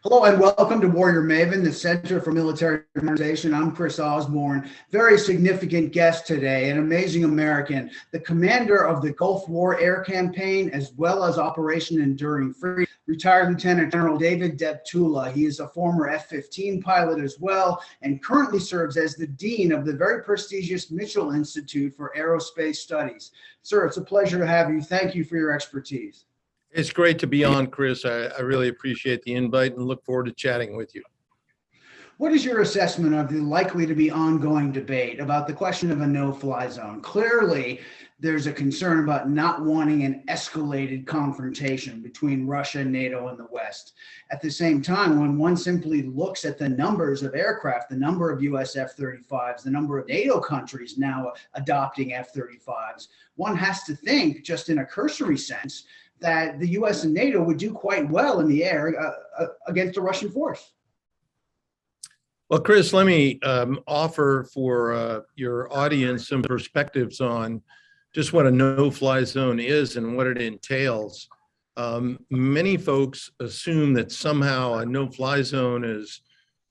Hello and welcome to Warrior Maven, the Center for Military Modernization. I'm Kris Osborn. Very significant guest today, an amazing American, the commander of the Gulf War Air Campaign, as well as Operation Enduring Freedom, retired Lieutenant Colonel David Deptula. He is a former F-15 pilot as well, and currently serves as the Dean of the very prestigious Mitchell Institute for Aerospace Studies. Sir, it's a pleasure to have you. Thank you for your expertise. It's great to be on, Kris. I really appreciate the invite and look forward to chatting with you. What is your assessment of the likely to be ongoing debate about the question of a no-fly zone? Clearly, there's a concern about not wanting an escalated confrontation between Russia, NATO, and the West. At the same time, when one simply looks at the numbers of aircraft, the number of US F-35s, the number of NATO countries now adopting F-35s, one has to think, just in a cursory sense, that the US and NATO would do quite well in the air against a Russian force. Well, Kris, let me offer for your audience some perspectives on just what a no-fly zone is and what it entails. Many folks assume that somehow a no-fly zone is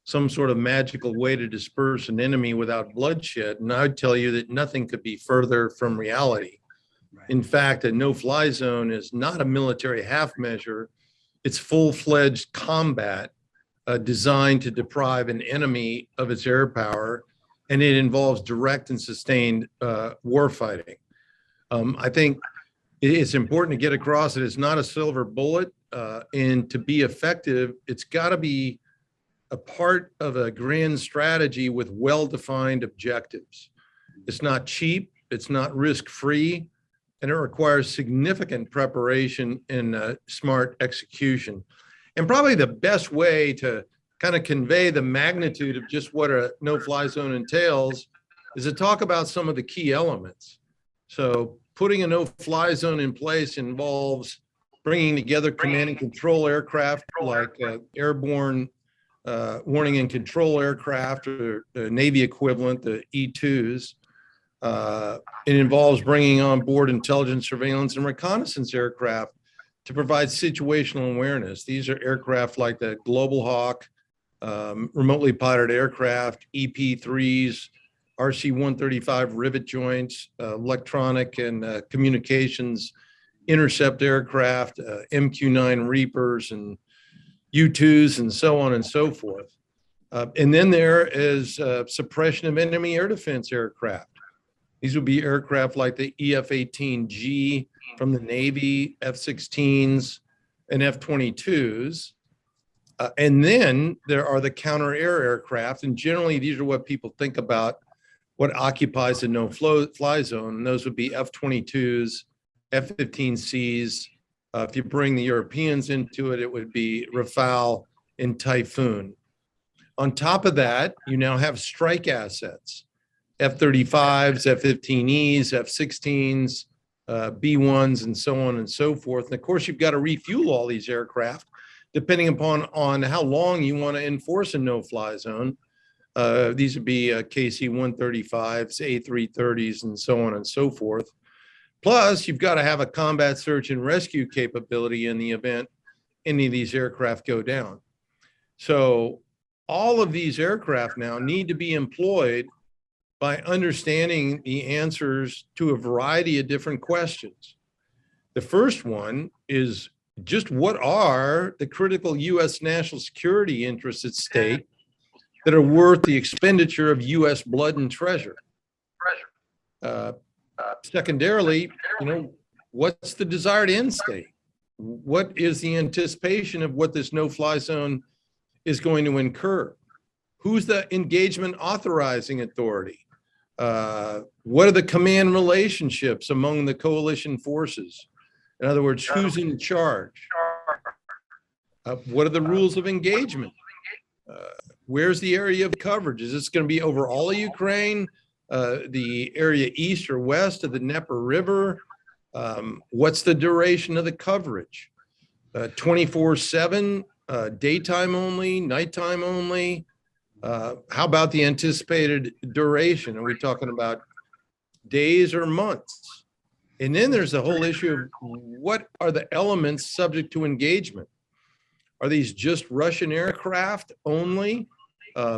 some sort of magical way to disperse an enemy without bloodshed, and I'd tell you that nothing could be further from reality. In fact, a no-fly zone is not a military half measure. It's full-fledged combat designed to deprive an enemy of its air power, and it involves direct and sustained warfighting. I think it's important to get across that it's not a silver bullet, and to be effective, it's got to be a part of a grand strategy with well-defined objectives. It's not cheap, it's not risk-free, and it requires significant preparation and smart execution. And probably the best way to kind of convey the magnitude of just what a no-fly zone entails is to talk about some of the key elements. So putting a no-fly zone in place involves bringing together command and control aircraft like airborne warning and control aircraft, or the Navy equivalent, the E-2s. It involves bringing on board intelligence, surveillance, and reconnaissance aircraft to provide situational awareness. These are aircraft like the Global Hawk, remotely piloted aircraft, EP-3s, RC-135 rivet joints, electronic and communications intercept aircraft, MQ-9 Reapers, and U-2s, and so on and so forth. And then there is suppression of enemy air defense aircraft. These would be aircraft like the EF-18G from the Navy, F-16s, and F-22s. And then there are the counter-air aircraft, and generally these are what people think about what occupies the no-fly zone, and those would be F-22s, F-15Cs. If you bring the Europeans into it, it would be Rafale and Typhoon. On top of that, you now have strike assets. F-35s, F-15Es, F-16s, B-1s, and so on and so forth. And of course, you've got to refuel all these aircraft, depending upon how long you want to enforce a no-fly zone. These would be KC-135s, A-330s, and so on and so forth. Plus, you've got to have a combat search and rescue capability in the event any of these aircraft go down. So all of these aircraft now need to be employed by understanding the answers to a variety of different questions. The first one is just what are the critical U.S. national security interests at stake that are worth the expenditure of U.S. blood and treasure? Secondarily, what's the desired end state? What is the anticipation of what this no-fly zone is going to incur? Who's the engagement authorizing authority? What are the command relationships among the coalition forces? In other words, who's in charge? What are the rules of engagement? Where's the area of coverage? Is this going to be over all of Ukraine, the area east or west of the Dnieper River? What's the duration of the coverage? 24/7, daytime only, nighttime only? How about the anticipated duration? Are we talking about days or months? And then there's the whole issue of what are the elements subject to engagement? Are these just Russian aircraft only,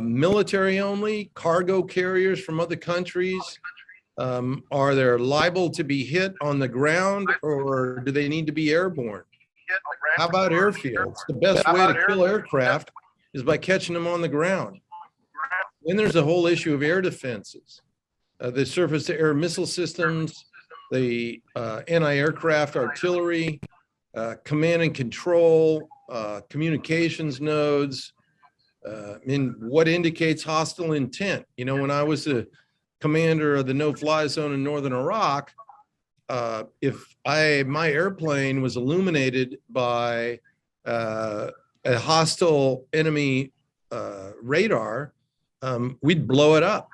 military only, cargo carriers from other countries? Are they liable to be hit on the ground, or do they need to be airborne? How about airfields? The best way to kill aircraft is by catching them on the ground. Then there's a whole issue of air defenses, the surface-to-air missile systems, the anti-aircraft artillery, command and control, communications nodes, and what indicates hostile intent. You know, when I was the commander of the no-fly zone in northern Iraq, if my airplane was illuminated by a hostile enemy radar, we'd blow it up.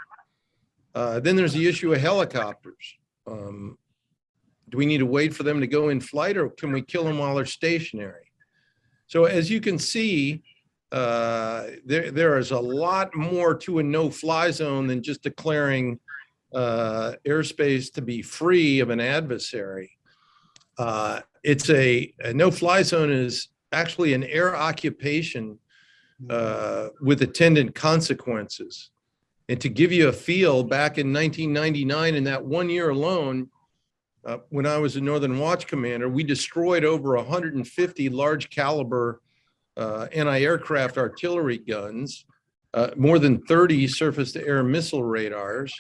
Then there's the issue of helicopters. Do we need to wait for them to go in flight, or can we kill them while they're stationary? So as you can see, there is a lot more to a no-fly zone than just declaring airspace to be free of an adversary. It's a no-fly zone is actually an air occupation with attendant consequences. And to give you a feel, back in 1999, in that 1 year alone, when I was a Northern Watch commander, we destroyed over 150 large caliber anti-aircraft artillery guns, more than 30 surface-to-air missile radars,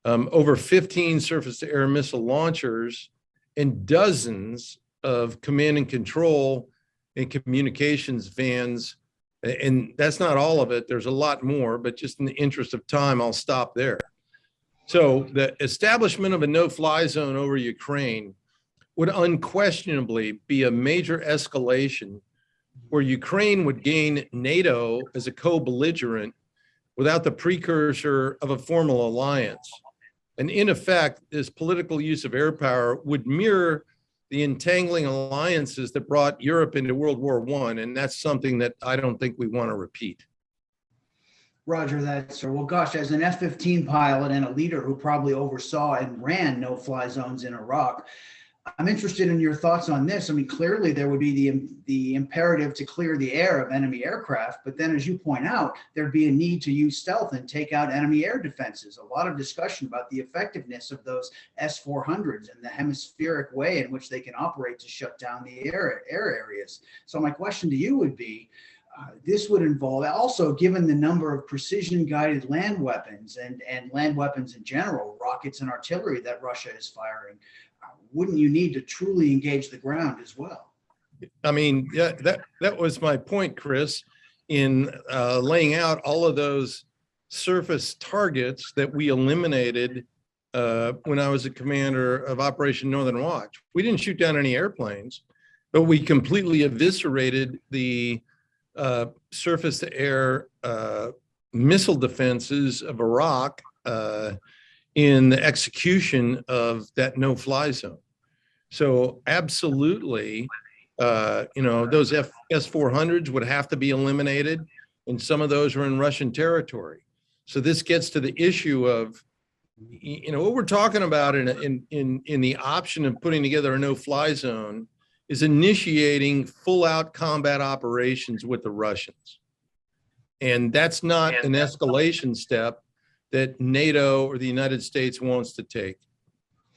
over 15 surface-to-air missile launchers, and dozens of command and control and communications vans. And that's not all of it. There's a lot more, but just in the interest of time, I'll stop there. So the establishment of a no-fly zone over Ukraine would unquestionably be a major escalation where Ukraine would gain NATO as a co-belligerent without the precursor of a formal alliance. And in effect, this political use of air power would mirror the entangling alliances that brought Europe into World War I, and that's something that I don't think we want to repeat. Roger that, sir. Well, gosh, as an F-15 pilot and a leader who probably oversaw and ran no-fly zones in Iraq, I'm interested in your thoughts on this. I mean, clearly there would be the imperative to clear the air of enemy aircraft, but then as you point out, there'd be a need to use stealth and take out enemy air defenses. A lot of discussion about the effectiveness of those S-400s and the hemispheric way in which they can operate to shut down the air areas. So my question to you would be, this would involve also, given the number of precision guided land weapons and land weapons in general, rockets and artillery that Russia is firing, wouldn't you need to truly engage the ground as well? I mean, yeah, that was my point, Chris, in laying out all of those surface targets that we eliminated when I was a commander of Operation Northern Watch. We didn't shoot down any airplanes, but we completely eviscerated the surface-to-air missile defenses of Iraq in the execution of that no-fly zone. So absolutely, those S-400s would have to be eliminated, and some of those are in Russian territory. So this gets to the issue of, what we're talking about in the option of putting together a no-fly zone is initiating full-out combat operations with the Russians. And that's not an escalation step that NATO or the United States wants to take.